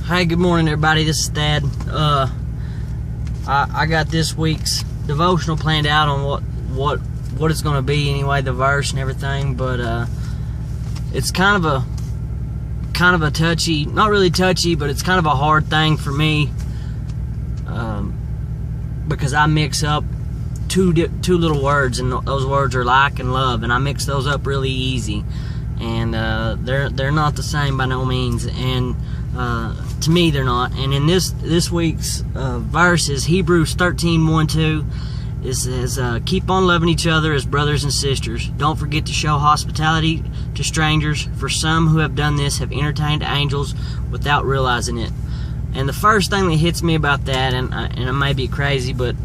Hey, good morning, everybody. This is Thad. I got this week's devotional planned out on what it's going to be anyway, the verse and everything. But it's kind of a touchy, not really touchy, but it's kind of a hard thing for me because I mix up two little words, and those words are like and love, and I mix those up really easy, and they're not the same by no means, and to me they're not. And in this week's verse is Hebrews 13:1-2. It says, keep on loving each other as brothers and sisters. Don't forget to show hospitality to strangers, for some who have done this have entertained angels without realizing it. And the first thing that hits me about that, and it may be crazy, but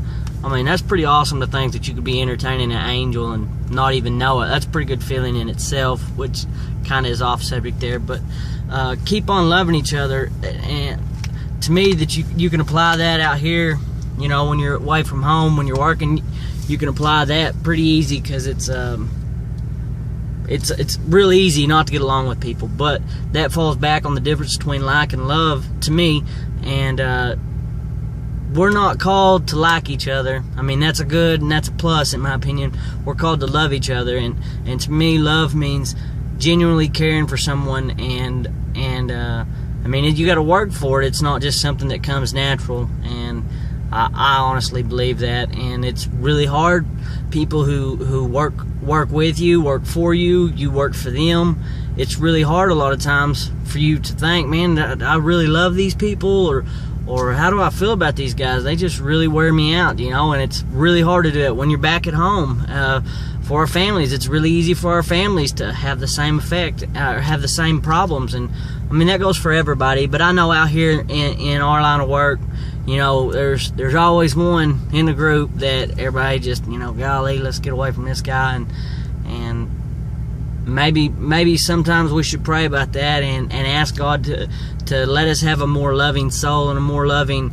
I mean, that's pretty awesome to think that you could be entertaining an angel and not even know it. That's a pretty good feeling in itself, which kind of is off subject there. But keep on loving each other. And to me, that you can apply that out here, you know, when you're away from home, when you're working, you can apply that pretty easy, because it's real easy not to get along with people. But that falls back on the difference between like and love to me. And we're not called to like each other. I mean, that's a good and that's a plus in my opinion. We're called to love each other, and to me, love means genuinely caring for someone, and I mean, you got to work for it. It's not just something that comes natural, and I honestly believe that. And it's really hard. People who work with you, work for you, you work for them. It's really hard a lot of times for you to think, man, I really love these people, or how do I feel about these guys? They just really wear me out, you know. And it's really hard to do it when you're back at home. For our families, it's really easy for our families to have the same effect, or have the same problems. And I mean, that goes for everybody. But I know out here in our line of work, you know, there's always one in the group that everybody just, you know, golly, let's get away from this guy. And maybe sometimes we should pray about that and ask God to let us have a more loving soul and a more loving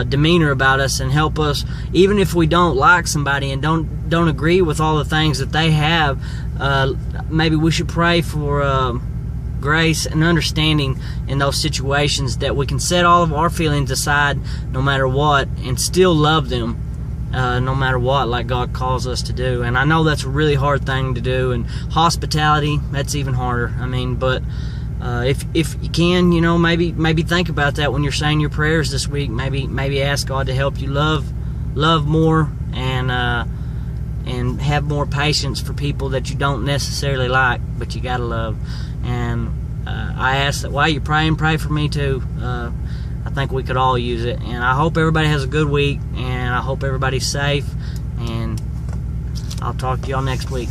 demeanor about us, and help us, even if we don't like somebody and don't agree with all the things that they have. Maybe we should pray for grace and understanding in those situations, that we can set all of our feelings aside no matter what, and still love them no matter what, like God calls us to do. And I know that's a really hard thing to do, and hospitality, that's even harder. I mean, but if you can, you know, maybe think about that when you're saying your prayers this week. Maybe ask God to help you love more, and have more patience for people that you don't necessarily like, but you gotta love. And I ask that while you're praying, pray for me too. I think we could all use it. And I hope everybody has a good week, and I hope everybody's safe, and I'll talk to y'all next week.